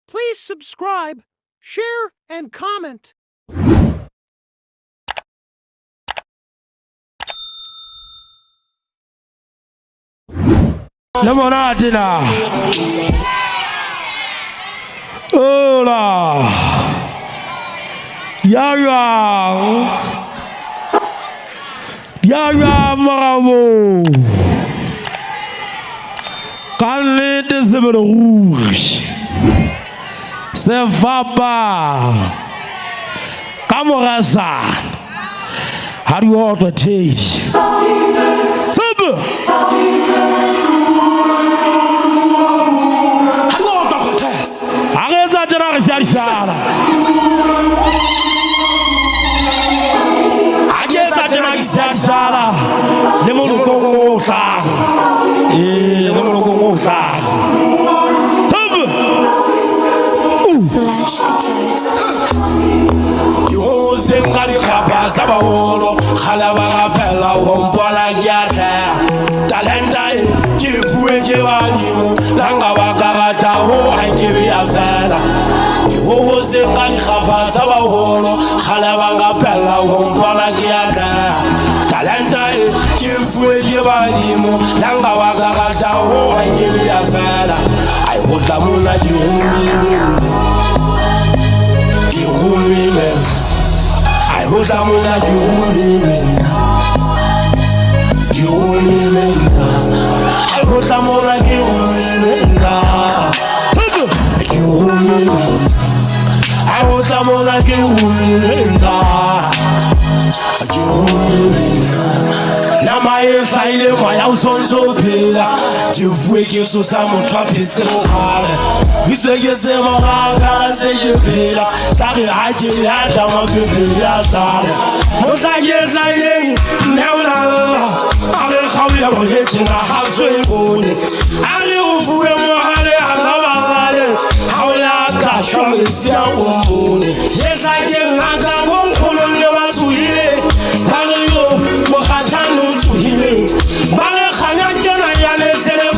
Please subscribe, share, and comment. Lemonatina. Hola. Yaya. Yaya Maravo. Calais de Zébel Rouge. C'est Vapa. Kamorasa. How do you want to teach? Sala. Ageza tena kisala. Lemono kongota. Lemono kongota. Flash guitars. Yo zengari kaba sabawolo. Khalaba bella wombola yata. Talenta kifuwe kewalimu. Langa wakagata ho hakibi afela. Wo se kali khapa za ba holo khala ba nga pela wo mpala kiaka talenta ke fuwe ke ba dimo langa wa ga ga ta ho ai ke bi afela ai ho tla mona di humile ai ho tla mona di humile ai ho tla mona di humile I want someone like you, now my file, my house on so pillar. You wake you so some trap is so hard. You say you say, I say you pillar. Tell I did that, I'm a people, yes, most I guess I ain't never. I will call you a hitch in a house with money. I live for show me see a woman. Yes, I can. I got one column never to heal. Balio, Mohajano to heal. Balahana Jana Yane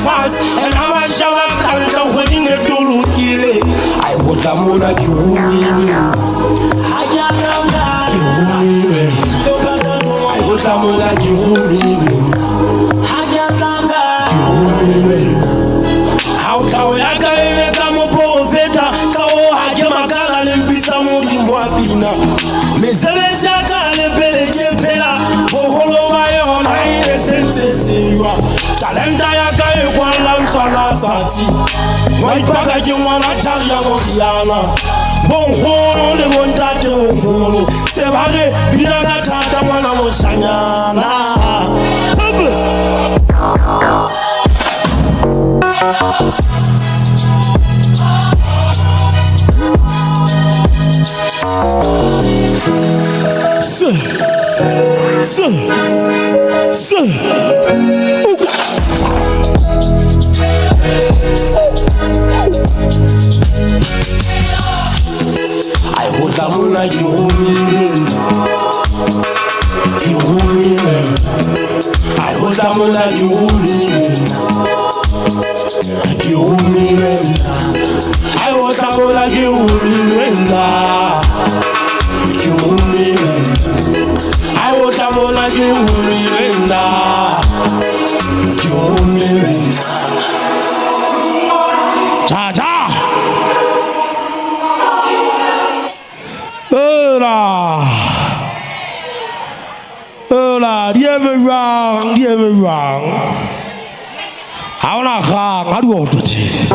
fast, and how I shall come down when they do kill it. I would have more like you. I got you. I would have more like you. I got you. How can we? I got mais c'est les jacques les belles qui pela boholo wayo na ile sentete yo talenta ya kai kwa lanzana tati wai paka ki mwana taria modiana bonholo le montate bonholo c'est vrai binaga tata mwana moshanyana I hold a moon I hold a moon I was a moon like I was a moon like cha cha hola dear me wrong how na how do you want to teach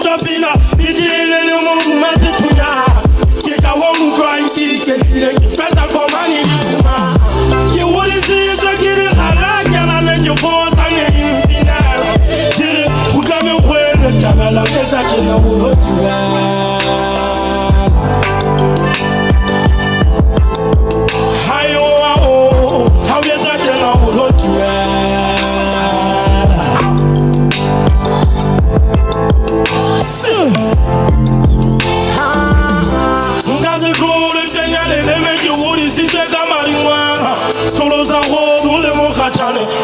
Sabina, Bidile, Massituya, Kikawamu, crying, Kiki, President for money. You would see so get it, I like your voice, and you final. Did it, who come away, the Tabella, guess I can know what you how is that you know what you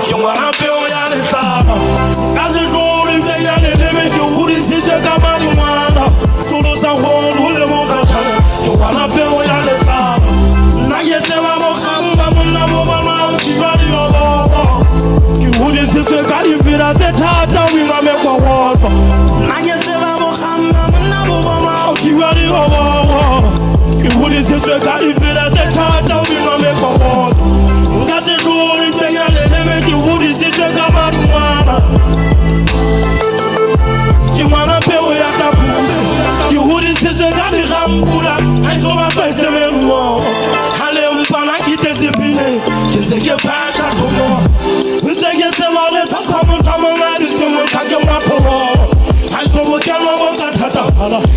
you wanna be on the top. As it goes in the end, they make you who is it? Marijuana. To lose a whole you wanna be on the top. Now, yes, I'm you would is it? Can you feel at the top? We might make a wall. Now, yes, you would is it? Can you feel at the top? We might make a wall. Does it roll in the air? You would is it? You wanna pay with a you would is it? I saw my place everywhere. Hallelujah, Panaki, Zipine, Kizaki Pata, we take it to all the Papa, Tamara, someone can get my parole. I saw what Yellow Tata,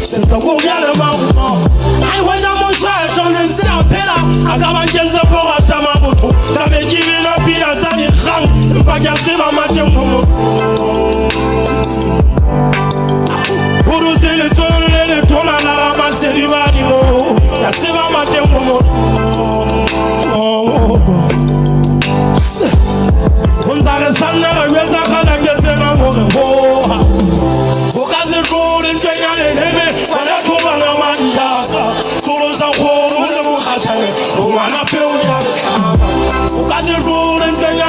said the whole Yellow. I was a much on the Pillar. I got my kids up for a summer. That may give it up in a tiny hang, but I see my match. Who say the toll and the toll and I said, you are the that's my match. Gonzales Sandra, Rezaga, and Gazena, who has it rolled in Kenya, when I told my Maniaka, Toros are whole, who wanna build who has it rolled in Kenya,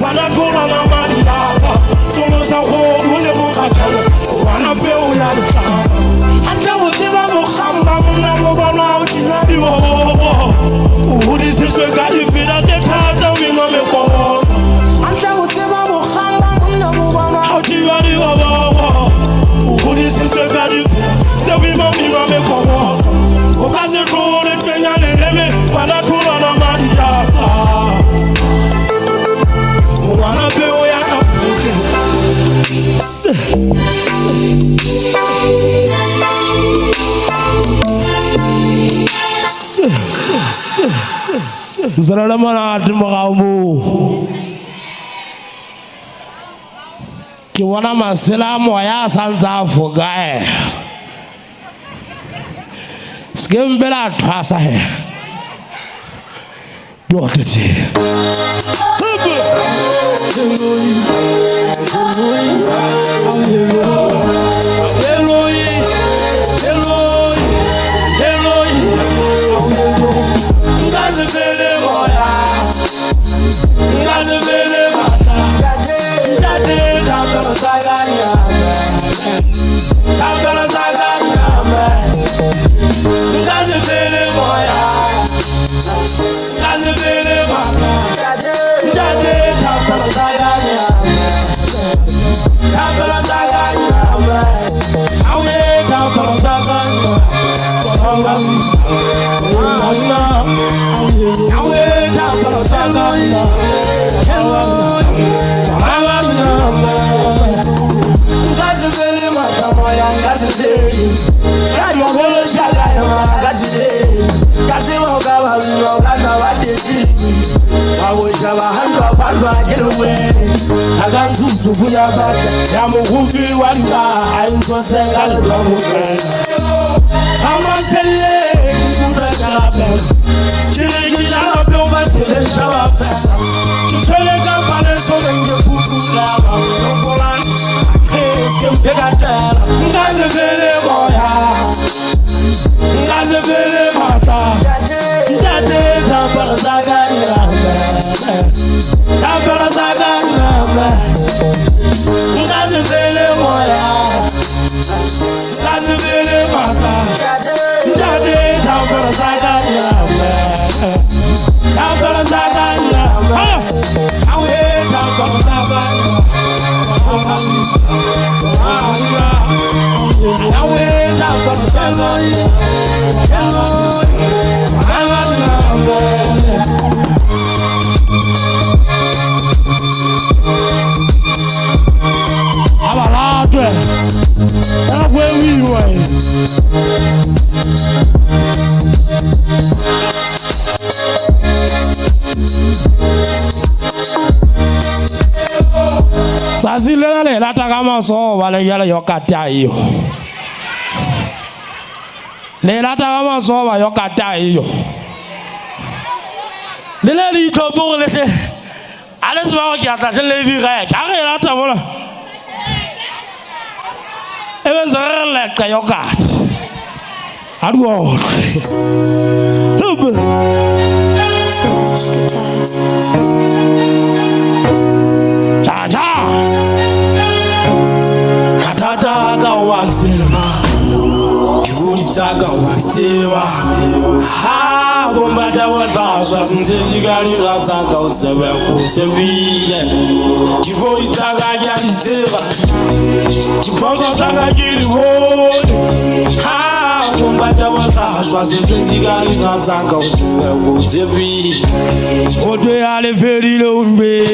when I told my Maniaka, Toros are whole, who wanna build and there was never who this is a guy if it doesn't have the women make war. And there was never how do you who this is a guy if the women make war. Who has it rolled in Kenya and when I told on a man, who wanna be Zalamana Dimaramu Kiwana Masila Moya Sanza for Guy Skim Bella Trasa Sazilena le lata ka maso ba le yala yo kata iyo. Le lata ka maso ba yo kata iyo. Le le di ko bo le. Ale se ba go kiatla se le di ga. Ka re lata bona. Even zerle ka yo kata. Adwo. Super. Flash guitars. Katataga wanzema Kikulitaga wanzema Ha bombata wazazwa Sinzezikali rataka usebe kusembile Kikulitaga yanzema Kipoza taga jiriwone Ha bombata wazazwa Sinzezikali rataka usebe kusembile Ote ale feri lombe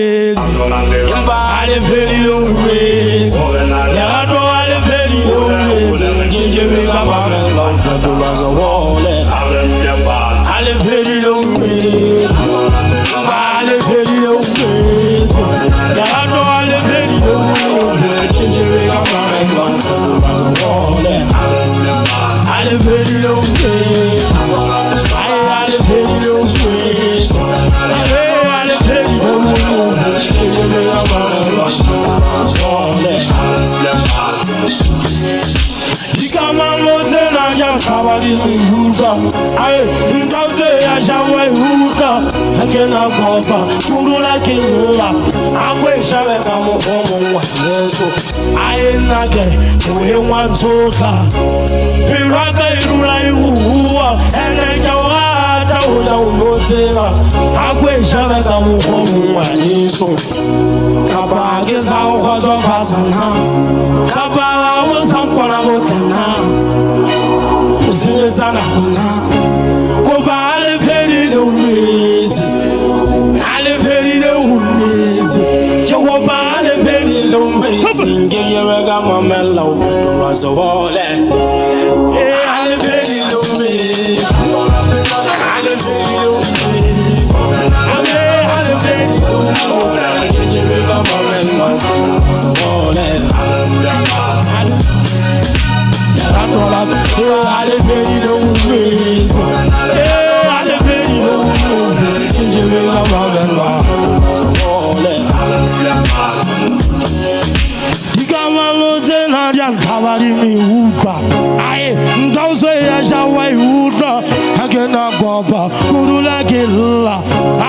Yamba ale feri lombe Yarato ale feri lombe Kinjebe kama melon Fetula za wole Ale feri lombe Yamba ale feri lombe Yarato ale feri lombe Kinjebe kama melon Fetula za wole Ale feri lombe Ale feri lombe Ale feri lombe Kinjebe kama melon Fetula za wole Kama moze na ya kabari huta ay ndaze ya shawe huta hakena gopa kurula kinula akwe shawe kama fomo wa yeso ay nage uhe wanzoka piraka irula ihuwa ene jawata uja unozela akwe shawe kama fomo wa yeso kapage sao kwa patana kapa wasampona botana Usingezana kuna Kuba ale feri le umiti Ale feri le umiti Kuba ale feri le umiti Ngeye wega mamela ufutu wazowole Ale feri le umiti Ale feri le umiti Ale feri le umiti Ngeye wega mamela ufutu wazowole Ale feri le umiti Ale feri le umiti Ngeye wega mamela wazowole Kama moze na ya kabari mi huta Aye ndauso ya shawe huta Hakena gopa kurula kila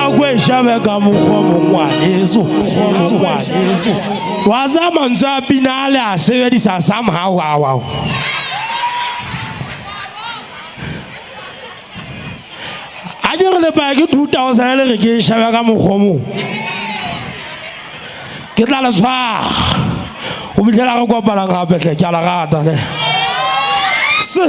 Akwe shawe kama mfomo wa Yesu Wazama nza binale asewe di sasama hawa Ajere le pa ke 2000 le ke shawe kama mfomo Ke tla le soir O fitlhela go kopana gape tle ke a la rata ne se